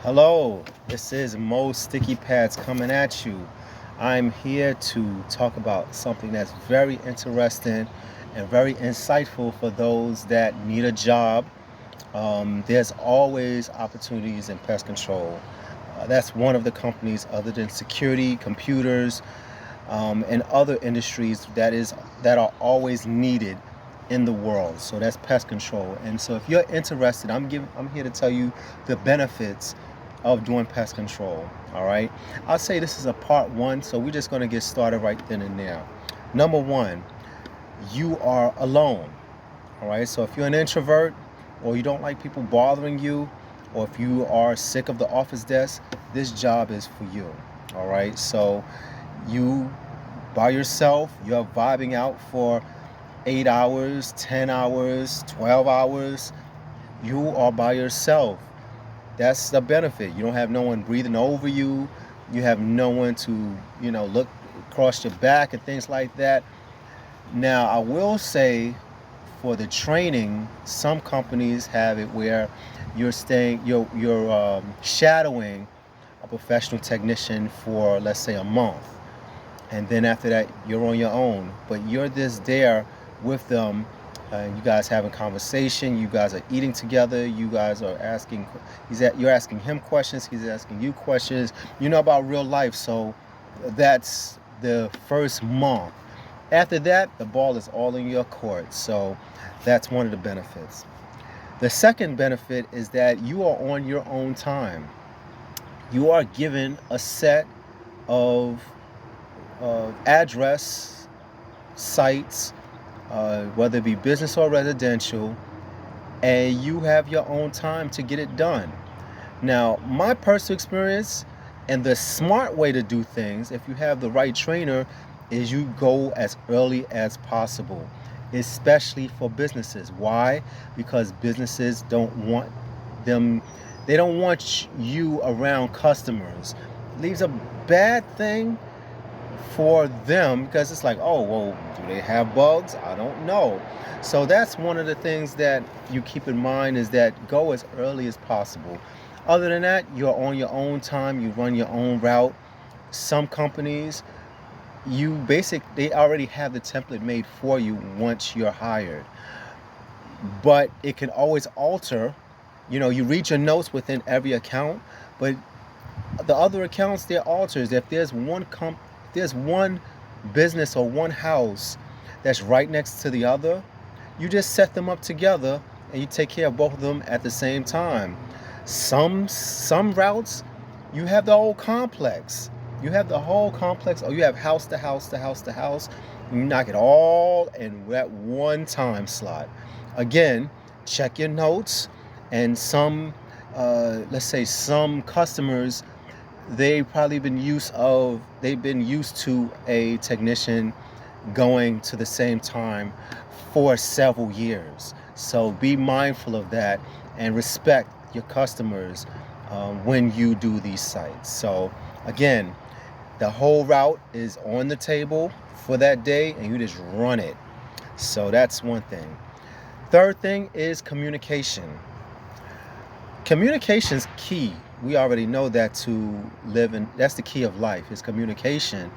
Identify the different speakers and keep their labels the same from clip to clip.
Speaker 1: Hello, this is Mo Sticky Pads coming at you. I'm here to talk about something that's very interesting and very insightful for those that need a job. There's always opportunities in pest control. That's one of the companies other than security, computers, and other industries that are always needed in the world. So that's pest control. And so if you're interested, I'm here to tell you the benefits of doing pest control. All right. I'll say this is a part one, so we're just going to get started right then and there. Number one, you are alone. All right. So if you're an introvert or you don't like people bothering you, or if you are sick of the office desk, this job is for you. All right. So you by yourself, you're vibing out for 8 hours, 10 hours, 12 hours. You are by yourself. That's the benefit. You don't have no one breathing over you. You have no one to, look across your back and things like that. Now, I will say for the training, some companies have it where you're shadowing a professional technician for, let's say, a month, and then after that you're on your own, but you're just there with them. You guys having conversation, you guys are eating together, you guys are asking you're asking him questions, he's asking you questions, about real life. So that's the first month. After that, the ball is all in your court. So that's one of the benefits. The second benefit is that you are on your own time. You are given a set of address sites, whether it be business or residential, and you have your own time to get it done. Now, my personal experience and the smart way to do things, if you have the right trainer, is you go as early as possible, especially for businesses. Why? Because businesses them, they don't want you around customers. It leaves a bad thing for them because it's like, oh, well, do they have bugs? I don't know. So that's one of the things that you keep in mind, is that go as early as possible. Other than that, you're on your own time, you run your own route. Some companies, they already have the template made for you once you're hired, but it can always alter. You read your notes within every account, but the other accounts, they're alters. If there's one business or one house that's right next to the other, you just set them up together and you take care of both of them at the same time. Some routes, you have the whole complex. You have the whole complex, or you have house to house to house to house. You knock it all in that one time slot. Again, check your notes. And let's say some customers, they've been used to a technician going to the same time for several years. So be mindful of that and respect your customers when you do these sites. So again, the whole route is on the table for that day and you just run it. So that's one thing. Third thing is communication. Communication's key. We already know that that's the key of life, is communication.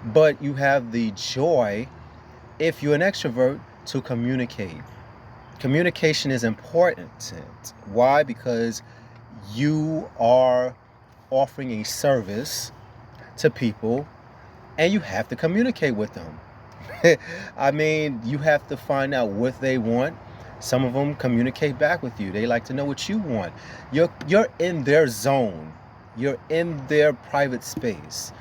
Speaker 1: But you have the joy, if you're an extrovert, to communicate. Communication is important. Why? Because you are offering a service to people and you have to communicate with them. I mean, you have to find out what they want. Some of them communicate back with you. They like to know what you want. You're in their zone. You're in their private space.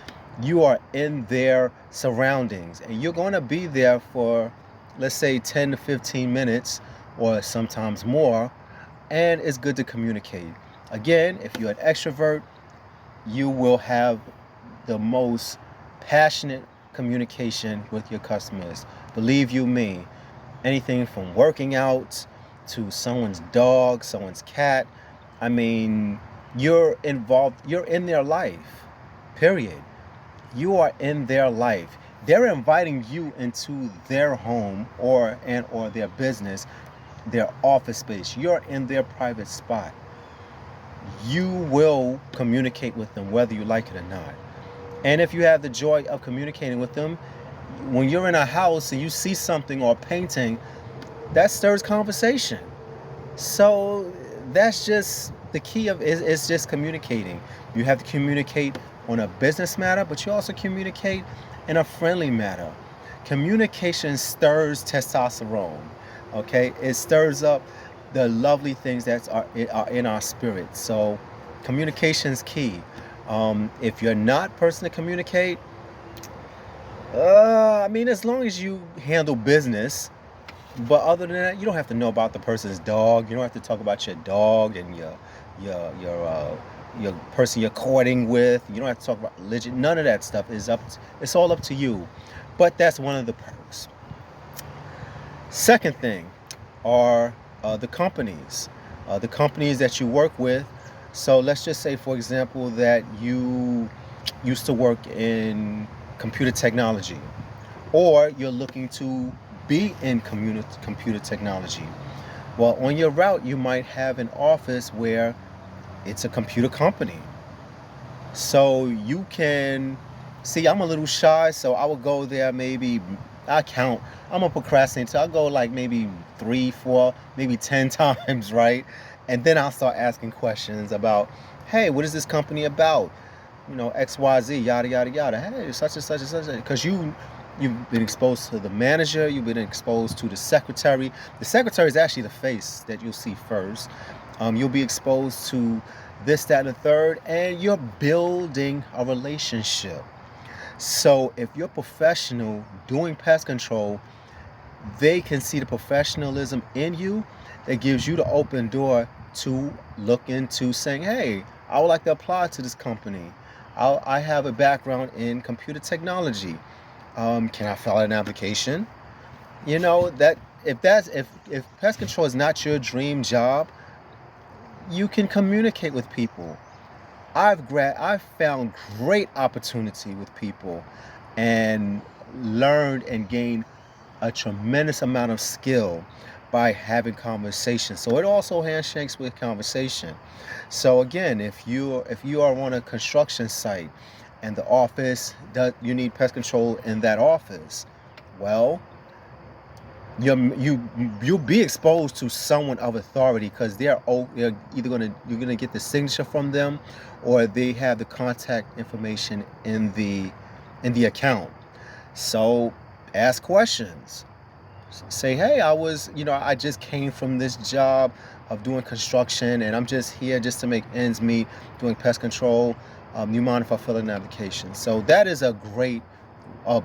Speaker 1: You are in their surroundings, and you're going to be there for, let's say, 10 to 15 minutes or sometimes more, and it's good to communicate. Again, if you're an extrovert, you will have the most passionate communication with your customers. Believe you me, anything from working out to someone's dog, someone's cat. I mean, you're involved, you're in their life, period. You are in their life. They're inviting you into their home or their business, their office space. You're in their private spot. you will communicate with them whether you like it or not. And if you have the joy of communicating with them, when you're in a house and you see something or a painting, that stirs conversation. So that's just the key of it, it's just communicating. You have to communicate on a business matter, but you also communicate in a friendly matter. Communication stirs testosterone. Okay, it stirs up the lovely things that are in our spirit. So communication is key. If you're not a person to communicate, I mean, as long as you handle business, but other than that, you don't have to know about the person's dog. You don't have to talk about your dog and your person you're courting with. You don't have to talk about religion. None of that stuff is it's all up to you. But that's one of the perks. Second thing are the companies that you work with. So let's just say, for example, that you used to work in computer technology, or you're looking to be in computer technology. Well, on your route, you might have an office where it's a computer company. So you can see, I'm a little shy, so I would go there maybe, I count, I'm a procrastinator, so I'll go like maybe 3, 4, maybe 10 times, right? And then I'll start asking questions about, hey, what is this company about? You know, XYZ, yada, yada, yada. Hey, such and such and such. Because you've been exposed to the manager, you've been exposed to the secretary. The secretary is actually the face that you'll see first. You'll be exposed to this, that, and the third, and you're building a relationship. So if you're professional doing pest control, they can see the professionalism in you that gives you the open door to look into saying, hey, I would like to apply to this company. I have a background in computer technology. Can I fill out an application? You know, that if pest control is not your dream job, you can communicate with people. I've found great opportunity with people and learned and gained a tremendous amount of skill by having conversation. So it also handshakes with conversation. So again, if you are on a construction site and the office does you need pest control in that office, well, you'll be exposed to someone of authority because they're either you're gonna get the signature from them, or they have the contact information in the account. So ask questions. Say, hey, I just came from this job of doing construction, and I'm just here just to make ends meet doing pest control. You mind if I fill in an application? So that is a great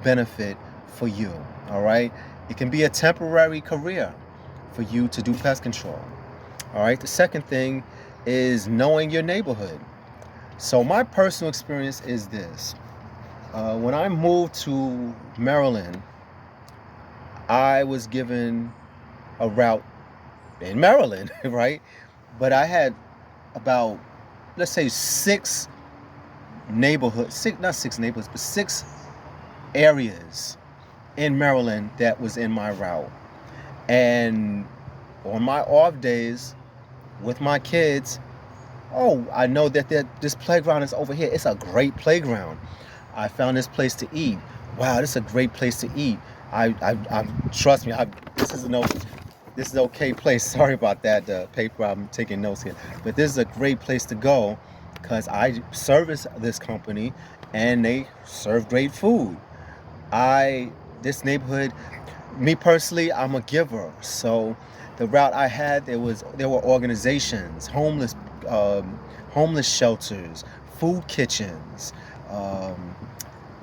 Speaker 1: benefit for you. All right. It can be a temporary career for you to do pest control. All right. The second thing is knowing your neighborhood. So my personal experience is this. When I moved to Maryland, I was given a route in Maryland, right? But I had about, let's say, not six neighborhoods, but 6 areas in Maryland that was in my route. And on my off days with my kids, oh, I know that this playground is over here. It's a great playground. I found this place to eat. Wow, this is a great place to eat. I trust me. This is an okay place. Sorry about that. The paper, I'm taking notes here, but this is a great place to go because I service this company and they serve great food. This neighborhood, me personally, I'm a giver. So the route I had, there were organizations, homeless shelters, food kitchens.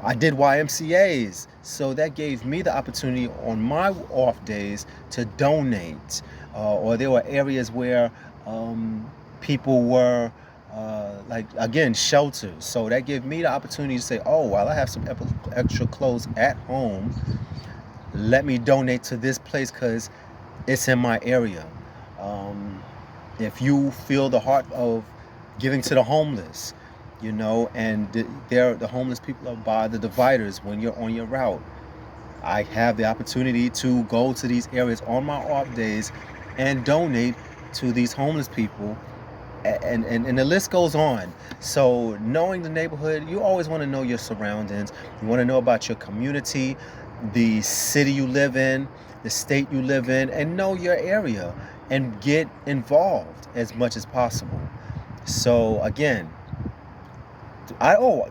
Speaker 1: I did YMCA's, so that gave me the opportunity on my off days to donate. Or there were areas where people were, like, again, shelters. So that gave me the opportunity to say, oh, while I have some extra clothes at home, let me donate to this place because it's in my area. If you feel the heart of giving to the homeless, and the homeless people are by the dividers when you're on your route, I have the opportunity to go to these areas on my off days and donate to these homeless people and the list goes on. So knowing the neighborhood, you always want to know your surroundings. You want to know about your community, the city you live in, the state you live in, and know your area and get involved as much as possible. So again,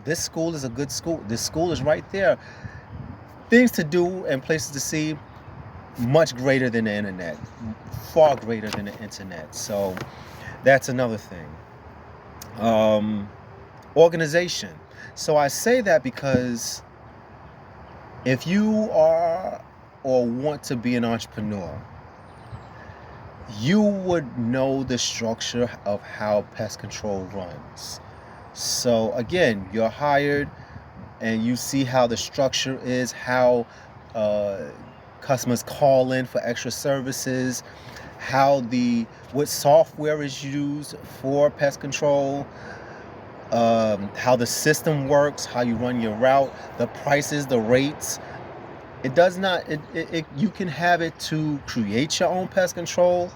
Speaker 1: this school is a good school. This school is right there. Things to do and places to see, much greater than the internet, far greater than the internet. So that's another thing. Um, Organization. So I say that because if you are or want to be an entrepreneur, you would know the structure of how pest control runs. So again, you're hired and you see how the structure is, how uh, customers call in for extra services, what software is used for pest control, how the system works, how you run your route, the prices, the rates. It does not. You can have it to create your own pest control,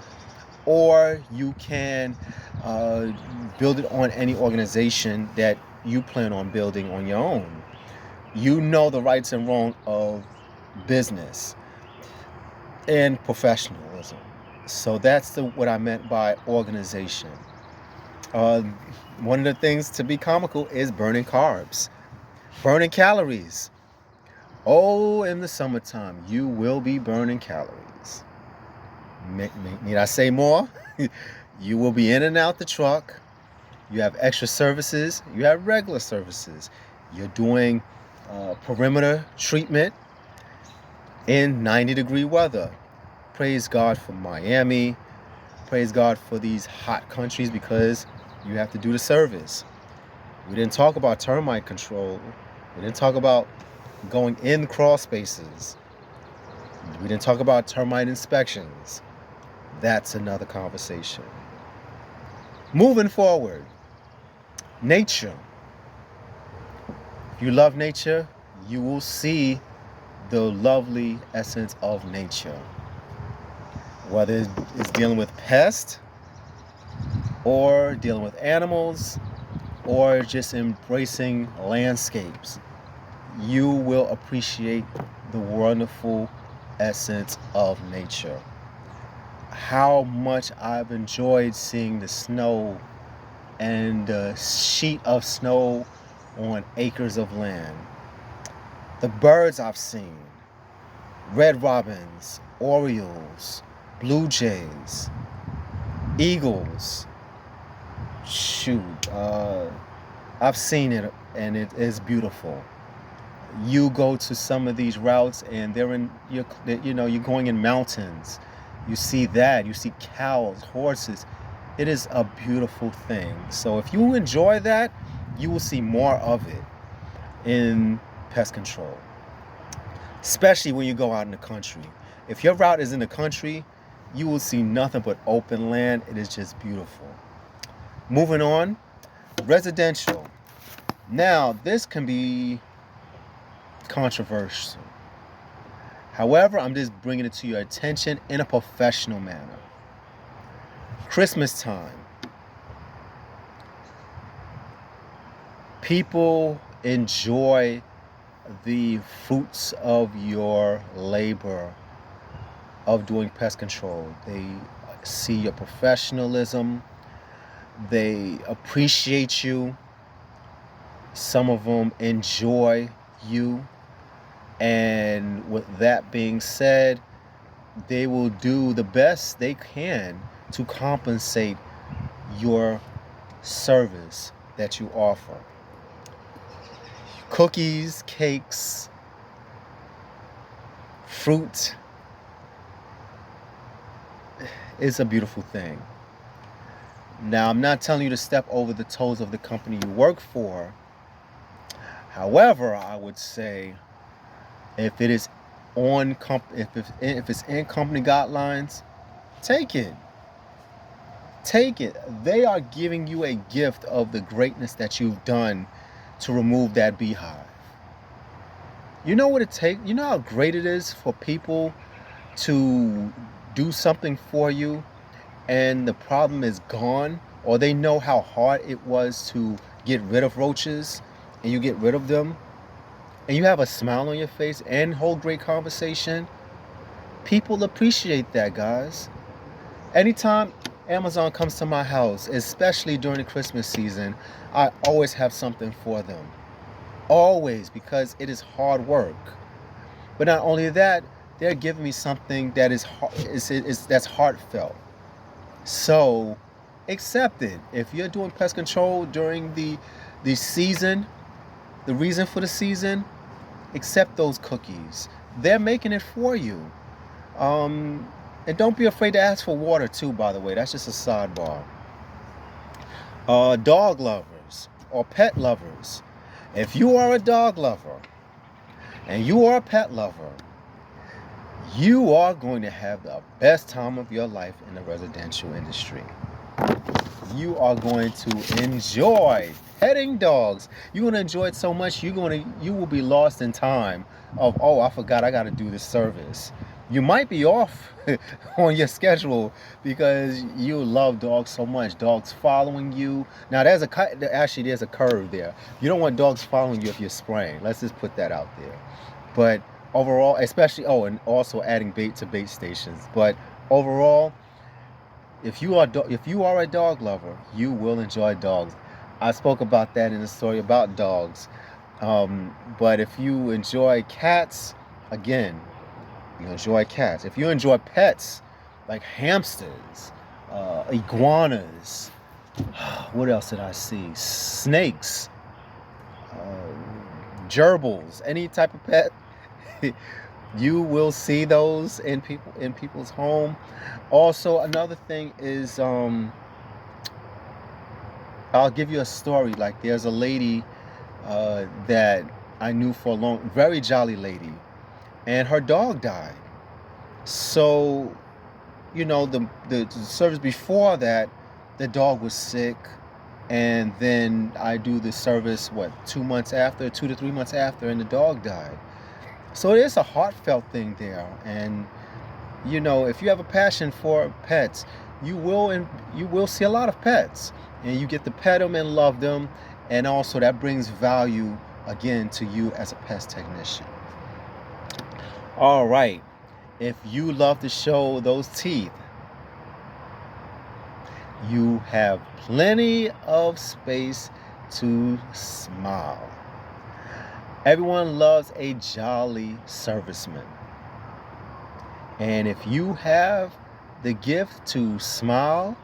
Speaker 1: or you can build it on any organization that you plan on building on your own. You know the rights and wrong of business and professionalism. So that's what I meant by organization. Uh, One of the things to be comical is burning carbs, burning calories. Oh, in the summertime, you will be burning calories. Need I say more? You will be in and out the truck. You have extra services. You have regular services. You're doing perimeter treatment in 90-degree weather. Praise God for Miami. Praise God for these hot countries because you have to do the service. We didn't talk about termite control. We didn't talk about going in crawl spaces. We didn't talk about termite inspections. That's another conversation. Moving forward, nature. If you love nature, you will see the lovely essence of nature. Whether it's dealing with pests, or dealing with animals, or just embracing landscapes, you will appreciate the wonderful essence of nature. How much I've enjoyed seeing the snow and the sheet of snow on acres of land. The birds I've seen, red robins, orioles, blue jays, eagles. Shoot, I've seen it and it is beautiful. You go to some of these routes and you're going in mountains. You see that, you see cows, horses. It is a beautiful thing. So if you enjoy that, you will see more of it in pest control, especially when you go out in the country. If your route is in the country, you will see nothing but open land. It is just beautiful. Moving on, residential. Now, this can be controversial. However, I'm just bringing it to your attention in a professional manner. Christmas time. People enjoy the fruits of your labor of doing pest control. They see your professionalism. They appreciate you. Some of them enjoy you. And with that being said, they will do the best they can to compensate your service that you offer. Cookies, cakes, fruit. It's a beautiful thing. Now, I'm not telling you to step over the toes of the company you work for. However, I would say if it is if it's in company guidelines, take it. Take it. They are giving you a gift of the greatness that you've done to remove that beehive. You know what it takes? You know how great it is for people to do something for you and the problem is gone or they know how hard it was to get rid of roaches, and you get rid of them, and you have a smile on your face and hold great conversation, people appreciate that, guys. Anytime Amazon comes to my house, especially during the Christmas season, I always have something for them. Always, because it is hard work. But not only that, they're giving me something that that's heartfelt. So accept it. If you're doing pest control during the season, the reason for the season, accept those cookies. They're making it for you. And don't be afraid to ask for water too, by the way. That's just a sidebar. Dog lovers or pet lovers. If you are a dog lover and you are a pet lover, you are going to have the best time of your life in the residential industry. You are going to enjoy petting dogs. You're going to enjoy it so much, you will be lost in time of, oh, I forgot I got to do this service. You might be off on your schedule because you love dogs so much. Dogs following you. Now, there's a curve there. You don't want dogs following you if you're spraying. Let's just put that out there. But overall, especially, and also adding bait to bait stations. But overall, if you are a dog lover, you will enjoy dogs. I spoke about that in a story about dogs. But if you enjoy cats, again, you enjoy cats. If you enjoy pets like hamsters, iguanas, what else did I see? Snakes, gerbils, any type of pet, you will see those in people's home. Also, another thing is, I'll give you a story. Like, there's a lady that I knew for a long, very jolly lady, and her dog died. So, the service before that, the dog was sick, and then I do the service 2 to 3 months after, and the dog died. So it's a heartfelt thing there, and if you have a passion for pets, you will see a lot of pets, and you get to pet them and love them, and also that brings value again to you as a pest technician. All right, if you love to show those teeth, you have plenty of space to smile. Everyone loves a jolly serviceman. And if you have the gift to smile,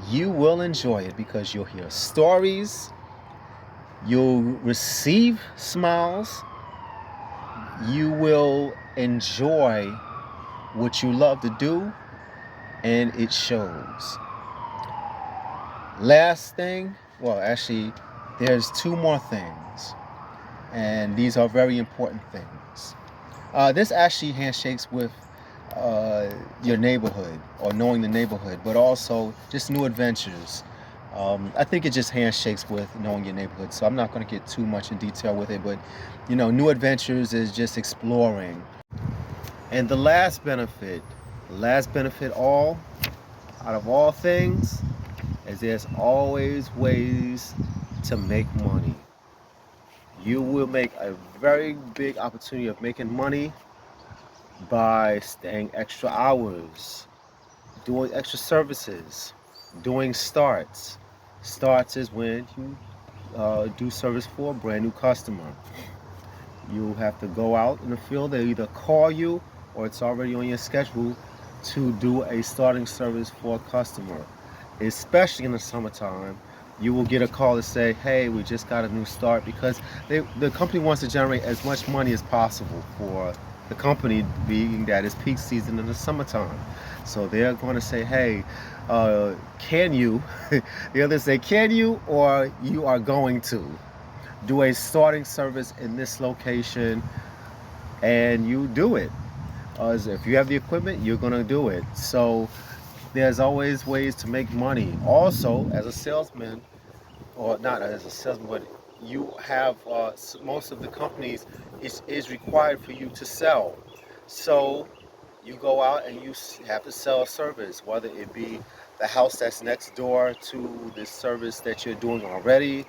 Speaker 1: you will enjoy it because you'll hear stories, you'll receive smiles, you will enjoy what you love to do, and it shows. Last thing, actually, there's 2 more things, and these are very important things. This actually handshakes with your neighborhood or knowing the neighborhood, but also just new adventures. I think it just handshakes with knowing your neighborhood, so I'm not going to get too much in detail with it, but new adventures is just exploring. And the last benefit out of all things, is there's always ways to make money. You will make a very big opportunity of making money by staying extra hours, doing extra services, doing starts. Starts is when you do service for a brand new customer. You have to go out in the field. They either call you or it's already on your schedule to do a starting service for a customer. Especially in the summertime, you will get a call to say, hey, we just got a new start, because the company wants to generate as much money as possible for the company, being that it's peak season in the summertime. So they're going to say, hey, can you, they either say, can you, or you are going to do a starting service in this location, and you do it. If you have the equipment, you're going to do it. So there's always ways to make money. Also, as a salesman, or not as a salesman, but you have most of the companies is required for you to sell. So you go out and you have to sell a service, whether it be the house that's next door to the service that you're doing already.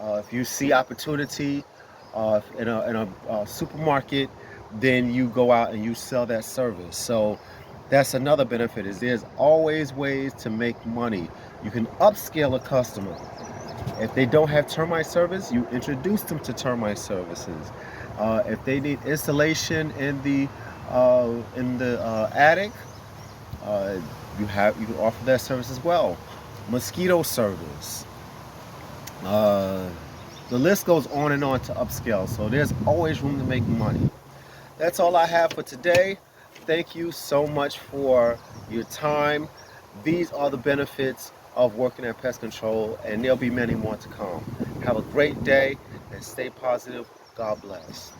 Speaker 1: If you see opportunity in a supermarket, then you go out and you sell that service. So that's another benefit, is there's always ways to make money. You can upscale a customer. If they don't have termite service, you introduce them to termite services. If they need installation in the attic, uh, you can offer that service as well. Mosquito service. Uh, the list goes on and on to upscale. So there's always room to make money. That's all I have for today. Thank you so much for your time. These are the benefits of working at pest control, and there'll be many more to come. Have a great day and stay positive. God bless.